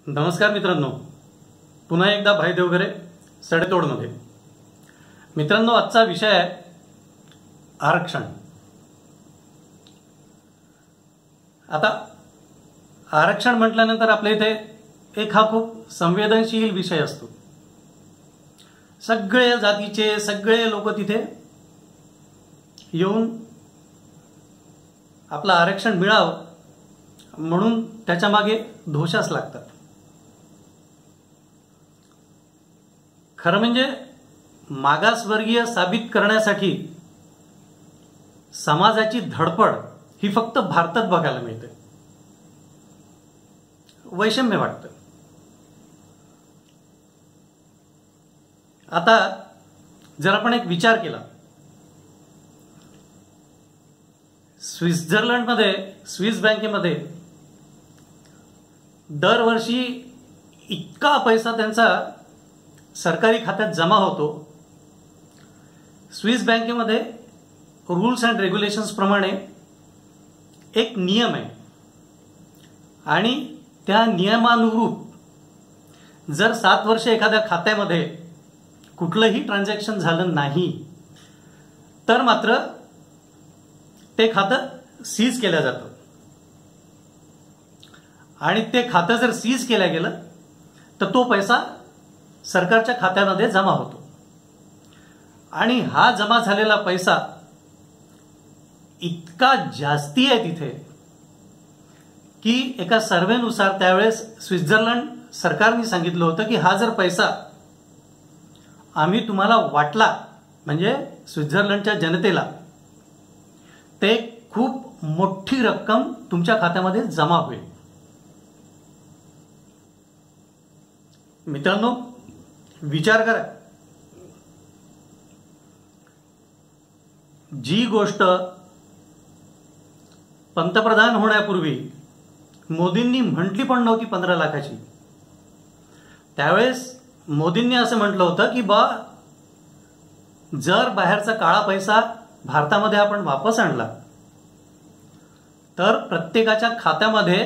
नमस्कार मित्रांनो, पुन्हा एकदा भाई देवघरे सडेतोडमध्ये. मित्रांनो, आजचा विषय आहे आरक्षण. आता आरक्षण म्हटल्यानंतर आपल्या इथे एक हा खूप संवेदनशील विषय असतो. सगळे जातीचे सगळे लोक तिथे येऊन आपलं आरक्षण मिळावं म्हणून त्याच्या मागे धोशास लागतात. खरं म्हणजे मागासवर्गीय साबित करण्यासाठी समाजाची धडपड ही फक्त भारतात बघायला मिळते. वैषम्य वाटतं. आता जर आपण एक विचार केला, स्वित्झर्लंडमध्ये स्विस बँकेमध्ये दरवर्षी इतका पैसा त्यांचा सरकारी खात्यात जमा होतो. स्विस बँकेमध्ये रूल्स अँड रेग्युलेशन्स प्रमाणे एक नियम आहे आणि त्या नियमानुरूप जर 7 वर्ष एखाद्या खात्यामध्ये कुठलंही ट्रान्झॅक्शन झालं नाही तर मात्र ते खातं सीज केलं जातं. आणि ते खातं जर सीज केलं गेलं तर तो पैसा सरकारच्या खात्यामध्ये जमा होतो. आणि हा जमा झालेला पैसा इतका जास्ती आहे तिथे की एका सर्व्हेनुसार त्यावेळेस स्वित्झर्लंड सरकारने सांगितलं होतं की हा जर पैसा आम्ही तुम्हाला वाटला म्हणजे स्वित्झर्लंडच्या जनतेला, ते खूप मोठी रक्कम तुमच्या खात्यामध्ये जमा होईल. मित्रांनो, विचार करा, जी गोष्ट पंतप्रधान होण्यापूर्वी मोदींनी म्हटली पण नव्हती 15 लाखाची, त्यावेळेस मोदींनी असं म्हटलं होतं की जर बाहेरचा काळा पैसा भारतामध्ये आपण वापस आणला तर प्रत्येकाच्या खात्यामध्ये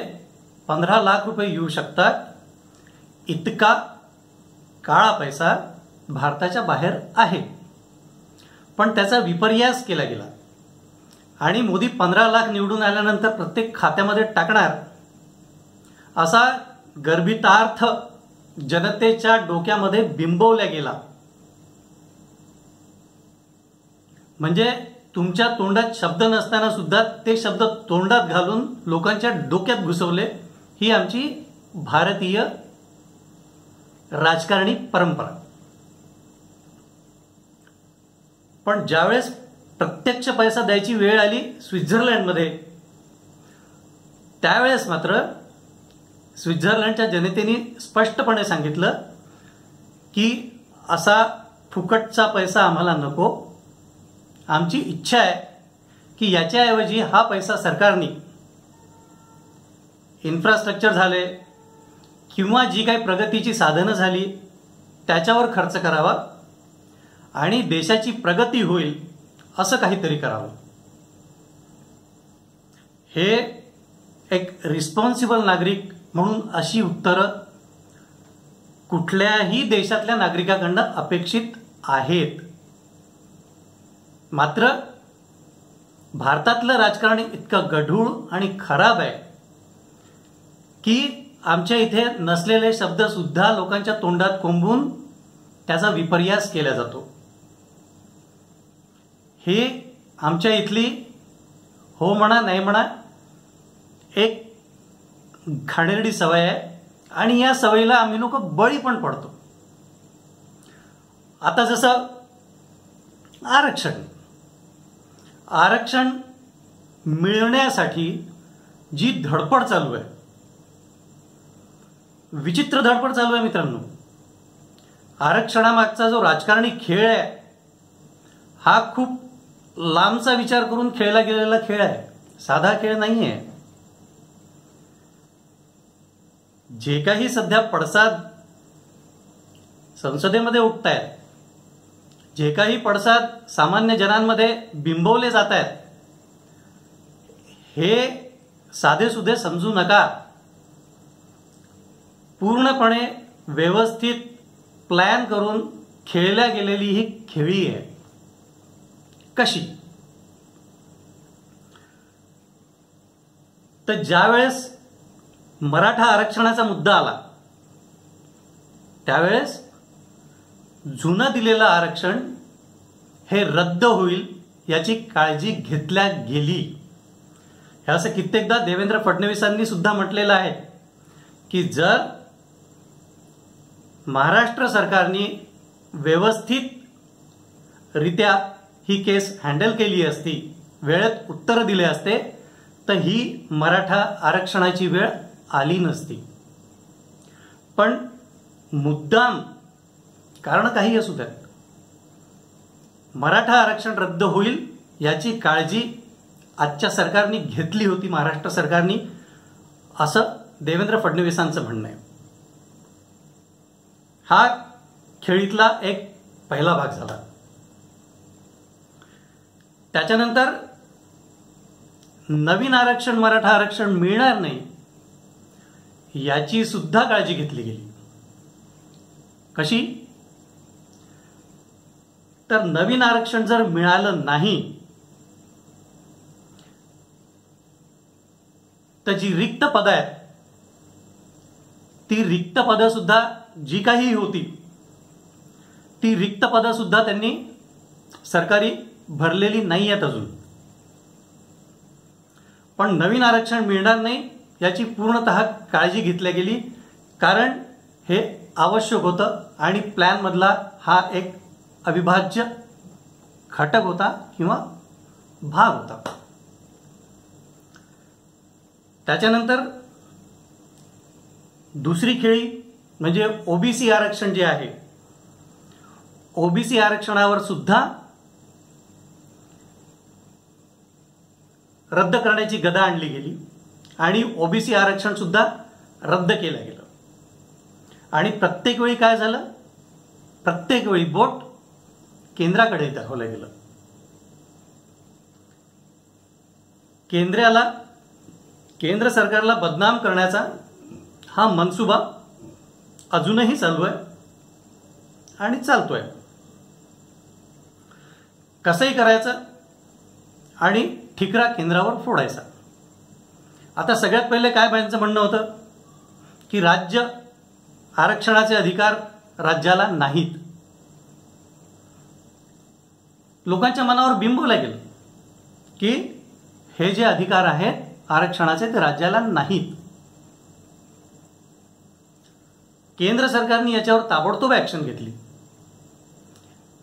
15 लाख रुपये येऊ शकतात. इतका काळा पैसा भारताच्या बाहेर आहे. पण त्याचा विपर्यास केला गेला आणि मोदी 15 लाख निवडून आल्यानंतर प्रत्येक खात्यामध्ये टाकणार असा गर्भितार्थ जनतेच्या डोक्यामध्ये बिंबवला गेला. म्हणजे तुमच्या तोंडात शब्द नसताना सुद्धा ते शब्द तोंडात घालून लोकांच्या डोक्यात घुसवले. ही आमची भारतीय राजकारणी परंपरा. पण ज्यावेळेस प्रत्यक्ष पैसा द्यायची वेळ आली स्वित्झर्लंडमध्ये, त्यावेळेस मात्र स्वित्झर्लंडच्या जनतेने स्पष्टपणे सांगितलं की असा फुकटचा पैसा आम्हाला नको. आमची इच्छा आहे की याच्याऐवजी हा पैसा सरकारने इन्फ्रास्ट्रक्चर झाले किंवा जी काही प्रगतीची साधनं झाली त्याच्यावर खर्च करावा आणि देशाची प्रगती होईल असं काहीतरी करावं. हे एक रिस्पॉन्सिबल नागरिक म्हणून अशी उत्तरं कुठल्याही देशातल्या नागरिकाकडनं अपेक्षित आहेत. मात्र भारतातलं राजकारण इतकं गढूळ आणि खराब आहे की आमच्या इथे नसलेले शब्द सुद्धा लोकांच्या तोंडात कोंबून त्याचा विपर्यास केला जातो. हे आमच्या इथली, हो म्हणा नाही म्हणा, एक घाणेरडी सवय आहे आणि या सवयीला आम्ही लोक बळी पण पडतो. आता जसं आरक्षण मिळण्यासाठी जी धडपड चालू आहे, विचित्र धडपड चालू आहे मित्रांनो. आरक्षणामागचा जो राजकारणी खेळ आहे हा खूप लांबचा विचार करून खेळला गेलेला खेळ आहे, साधा खेळ नाही आहे. जे काही सध्या पडसाद संसदेमध्ये उठत आहेत, जे काही पडसाद सामान्य जनांमध्ये बिंबवले जात आहेत, हे साधेसुधे समजू नका. पूर्णपणे व्यवस्थित प्लॅन करून खेळल्या गेलेली ही खेळी आहे. कशी? तर ज्यावेळेस मराठा आरक्षणाचा मुद्दा आला त्यावेळेस जुनं दिलेलं आरक्षण हे रद्द होईल याची काळजी घेतल्या गेली. हे असं कित्येकदा देवेंद्र फडणवीसांनी सुद्धा म्हटलेलं आहे की जर महाराष्ट्र सरकारने व्यवस्थित रित्या ही केस हँडल केली असती, वेळेत उत्तर दिले असते, तर ही मराठा आरक्षणाची वेळ आली नसती. पण मुद्दाम कारण काही असू द्या मराठा आरक्षण रद्द होईल याची काळजी आजच्या सरकारने घेतली होती, महाराष्ट्र सरकारने, असं देवेंद्र फडणवीसांचं म्हणणं आहे. हा खेळीतला एक पहिला भाग झाला. त्याच्यानंतर नवीन आरक्षण, मराठा आरक्षण मिळणार नाही याची सुद्धा काळजी घेतली गेली. कशी? तर नवीन आरक्षण जर मिळालं नाही तर जी रिक्त पदं आहेत ती रिक्त पदं सुद्धा जी काही होती ती रिक्त पदं सुद्धा त्यांनी सरकारी भरलेली नाही आहेत अजून. पण नवीन आरक्षण मिळणार नाही याची पूर्णतः काळजी घेतली गेली, कारण हे आवश्यक होतं आणि प्लॅन मधला हा एक अविभाज्य घटक होता किंवा भाग होता. त्याच्यानंतर दुसरी खेळी म्हणजे ओबीसी आरक्षण जे आहे, ओबीसी आरक्षणावर सुद्धा रद्द करण्याची गदा आणली गेली आणि ओबीसी आरक्षण सुद्धा रद्द केलं गेलं. आणि प्रत्येक वेळी काय झालं? प्रत्येक वेळी बोट केंद्राकडे दाखवलं गेलं. केंद्र सरकारला बदनाम करण्याचा हा मनसुबा अजूनही चालू आहे आणि चालतोय. कसंही करायचं आणि ठिकरा केंद्रावर फोडायचा. आता सगळ्यात पहिले काय त्यांचं म्हणणं होतं की राज्य आरक्षणाचे अधिकार राज्याला नाहीत. लोकांच्या मनावर बिंबवलं गेलं की हे जे अधिकार आहेत आरक्षणाचे ते राज्याला नाहीत. केंद्र सरकारने याच्यावर ताबडतोब ऍक्शन घेतली.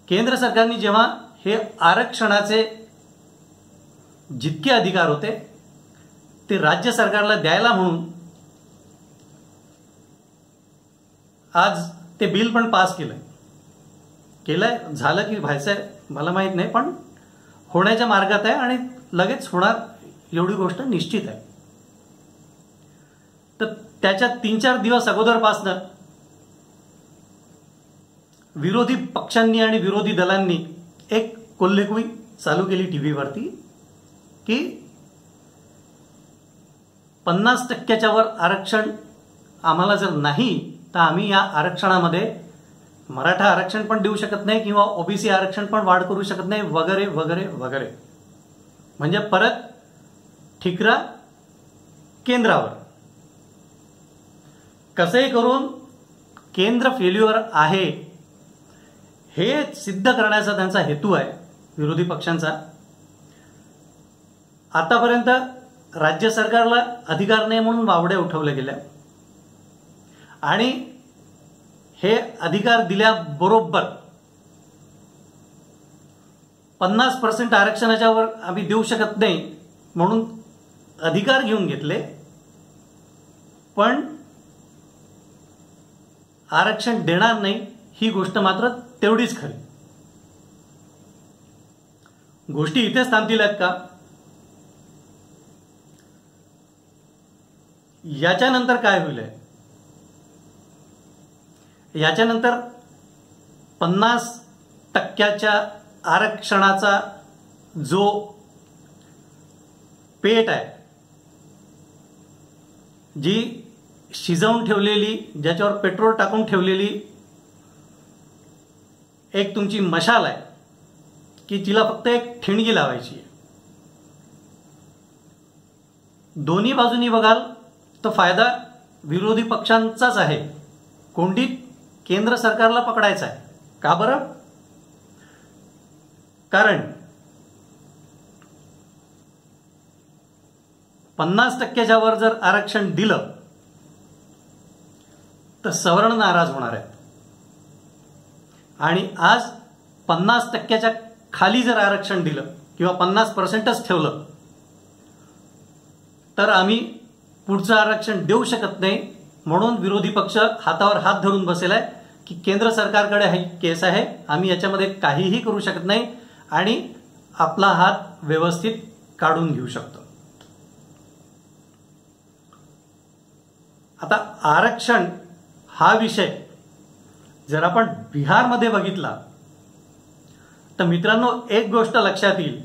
केंद्र सरकारने जेव्हा हे आरक्षणाचे जितके अधिकार होते ते राज्य सरकारला द्यायला म्हणून आज ते बिल पण पास केलंय, झालं की व्हायचंय मला माहित नाही, पण होण्याच्या मार्गात आहे आणि लगेच होणार एवढी गोष्ट निश्चित आहे. तर त्याच्या 3-4 दिवस अगोदरपासनं विरोधी पक्षांनी आणि विरोधी दलांनी एक कोल्हेकुई चालू केली टीव्हीवरती की 50% वर आरक्षण आम्हाला जर नाही तर आम्ही या आरक्षणामध्ये मराठा आरक्षण पण देऊ शकत नाही किंवा ओबीसी आरक्षण पण वाढ करू शकत नाही वगैरे वगैरे वगैरे. म्हणजे परत ठिकरा केंद्रावर. कसंही करून केंद्र फेल्युअर आहे हे सिद्ध करण्याचा त्यांचा हेतू आहे विरोधी पक्षांचा. आतापर्यंत राज्य सरकारला अधिकार नाही म्हणून वावड्या उठवल्या गेल्या आणि हे अधिकार दिल्याबरोबर 50% आरक्षणाच्या वर आम्ही देऊ शकत नाही म्हणून अधिकार घेऊन घेतले, पण आरक्षण देणार नाही ही गोष्ट मात्र तेवढीच खरी. गोष्टी इथेच थांबतील आहेत का? याच्यानंतर काय होईल? याच्यानंतर 50% आरक्षणाचा जो पेट आहे, जी शिजवून ठेवलेली, ज्याच्यावर पेट्रोल टाकून ठेवलेली एक तुमची मशाल आहे की तिला फक्त एक ठिणगी लावायची आहे. दोन्ही बाजूनी बघाल तर फायदा विरोधी पक्षांचाच आहे. कोंडीत केंद्र सरकारला पकडायचा आहे. का बरं? कारण 50% वर जर आरक्षण दिलं तर सवर्ण नाराज होणार आहेत आणि आज 50% खाली जर आरक्षण दिलं किंवा 50%च ठेवलं तर आम्ही पुढचं आरक्षण देऊ शकत नाही. म्हणून विरोधी पक्ष हातावर हात धरून बसेल आहे की केंद्र सरकारकडे हा केस आहे, आम्ही याच्यामध्ये काहीही करू शकत नाही आणि आपला हात व्यवस्थित काढून घेऊ शकतो. आता आरक्षण हा विषय जर आपण बिहारमध्ये बघितला तर मित्रांनो, एक गोष्ट लक्षात येईल.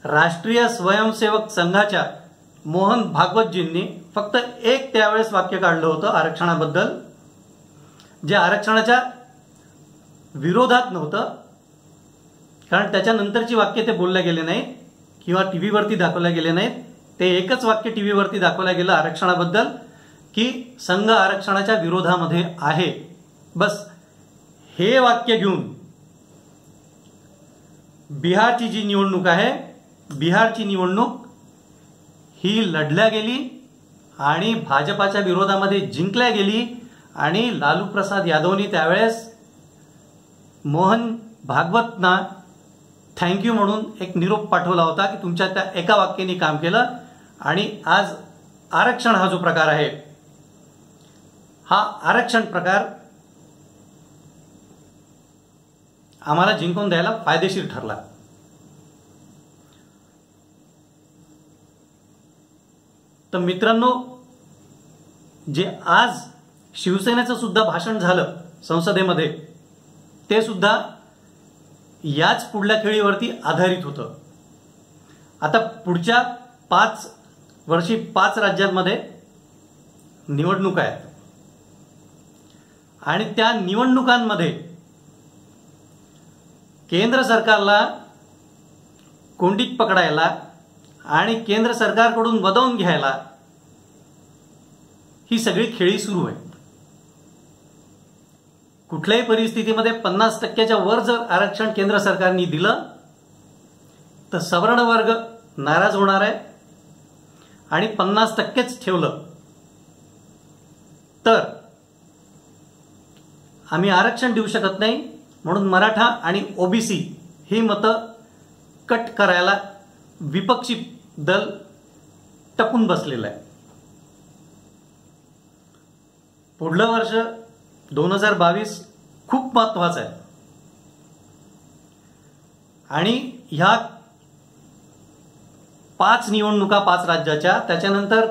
राष्ट्रीय स्वयंसेवक संघाच्या मोहन भागवतजींनी फक्त एक त्यावेळेस वाक्य काढलं होतं आरक्षणाबद्दल, जे आरक्षणाच्या विरोधात नव्हतं. कारण त्याच्यानंतरची वाक्य ते बोलल्या गेले नाहीत किंवा टीव्हीवरती दाखवल्या गेले नाहीत. ते एकच वाक्य टीव्हीवरती दाखवल्या गेलं आरक्षणाबद्दल की संघ आरक्षणाच्या विरोधामध्ये आहे. बस हे वाक्य घेऊन बिहारची जी निवडणूक आहे, बिहारची निवडणूक ही लढल्या गेली आणि भाजपाच्या विरोधामध्ये जिंकल्या गेली आणि लालू प्रसाद यादवनी त्यावेळेस मोहन भागवतना थँक्यू म्हणून एक निरोप पाठवला होता की तुमच्या त्या एका वाक्याने काम केलं. आणि आज आरक्षण हा जो प्रकार आहे, हा आरक्षण प्रकार आम्हाला जिंकून द्यायला फायदेशीर ठरला. तर मित्रांनो, जे आज शिवसेनेचं सुद्धा भाषण झालं संसदेमध्ये, ते सुद्धा याच पुढल्या खेळीवरती आधारित होतं. आता पुढच्या 5 वर्षी 5 राज्यांमध्ये निवडणुका आहेत आणि त्या निवडणुकांमध्ये केंद्र सरकारला कोंडीत पकडायला आणि केंद्र सरकारकडून वदवून घ्यायला ही सगळी खेळी सुरू आहे. कुठल्याही परिस्थितीमध्ये 50%च्या वर जर आरक्षण केंद्र सरकारने दिलं तर सवर्ण वर्ग नाराज होणार आहे आणि 50%च ठेवलं तर आम्ही आरक्षण देऊ शकत नाही. म्हणून मराठा आणि ओबीसी ही मतं कट करायला विपक्षी दल टपून बसलेलं आहे. पुढलं वर्ष 2022 खूप महत्वाचं आहे आणि ह्या 5 निवडणुका 5 राज्याच्या, त्याच्यानंतर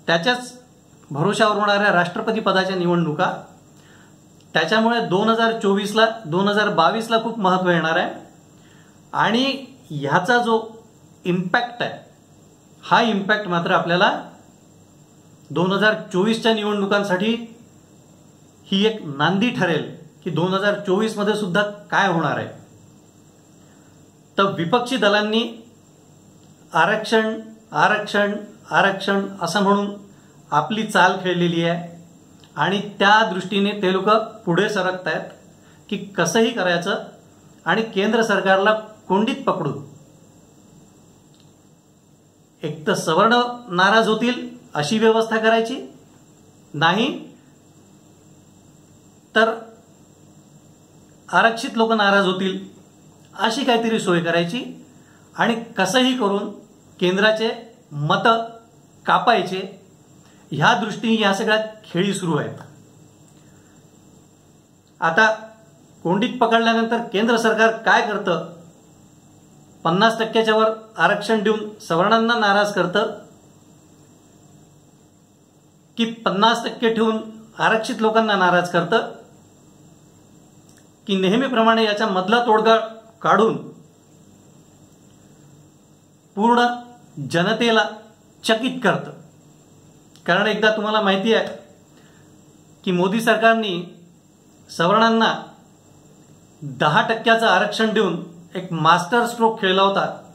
त्याच्याच भरोशावर होणाऱ्या राष्ट्रपती पदाच्या निवडणुका, त्याच्यामुळे 2024ला 2022ला खूप महत्त्व येणार आहे. आणि ह्याचा जो इम्पॅक्ट आहे, हा इम्पॅक्ट मात्र आपल्याला 2024च्या निवडणुकांसाठी ही एक नांदी ठरेल की 2024 मध्ये सुद्धा काय होणार आहे. तर विपक्षी दलांनी आरक्षण आरक्षण आरक्षण असं म्हणून आपली चाल खेळलेली आहे आणि त्या दृष्टीने ते लोक पुढे सरकत आहेत की कसंही करायचं आणि केंद्र सरकारला कोंडीत पकडून एक तर सवर्ण नाराज होतील अशी व्यवस्था करायची, नाही तर आरक्षित लोक नाराज होतील अशी काहीतरी सोय करायची आणि कसंही करून केंद्राचे मतं कापायचे. ह्या दृष्टीने या सगळ्या खेळी सुरू आहेत. आता कोंडीत पकडल्यानंतर केंद्र सरकार काय करतं? 50%च्या वर आरक्षण देऊन सवर्णांना नाराज करतं की 50% ठेवून आरक्षित लोकांना नाराज करतं की नेहमीप्रमाणे याच्या मधला तोडगा काढून पूर्ण जनतेला चकित करतं? कारण एकदा तुम्हाला माहिती आहे की मोदी सरकारने सवर्णांना 10% आरक्षण देऊन एक मास्टर स्ट्रोक खेळला होता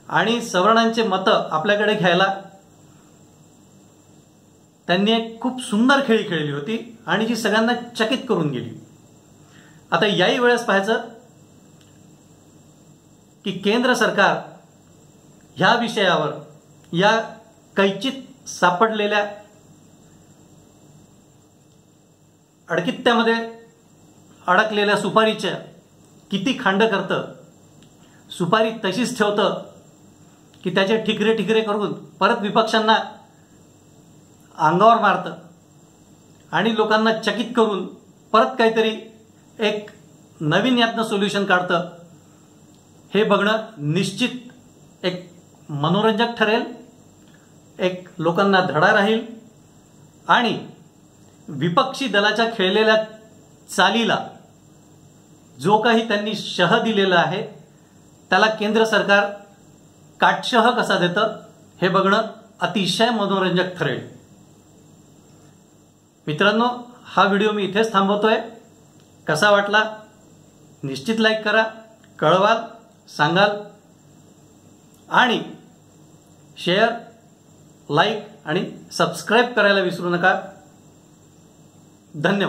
आणि सवर्णांचे मतं आपल्याकडे घ्यायला त्यांनी एक खूप सुंदर खेळी खेळली होती आणि जी सगळ्यांना चकित करून गेली. आता याही वेळेस पाहायचं की केंद्र सरकार ह्या विषयावर, या कैचित सापडलेल्या अडकित्त्यामध्ये अडकलेल्या सुपारीच्या किती खांड करतं, सुपारी तशीच ठेवतं की त्याचे ठिकरे ठिकरे करून परत विपक्षांना अंगावर मारतं आणि लोकांना चकित करून परत काहीतरी एक नवीन यातनं सोल्युशन काढतं. हे बघणं निश्चित एक मनोरंजक ठरेल, एक लोकांना धडा राहील आणि विपक्षी दलाच्या खेळलेल्या चालीला जो काही त्यांनी शह दिलेला आहे त्याला केंद्र सरकार काटशह कसा देतं हे बघणं अतिशय मनोरंजक ठरेल. मित्रांनो, हा व्हिडिओ मी इथेच थांबवतोय. कसा वाटला निश्चित लाईक करा, कळवाल, सांगाल आणि शेअर, लाईक आणि सबस्क्राईब करायला विसरू नका. धन्यवाद.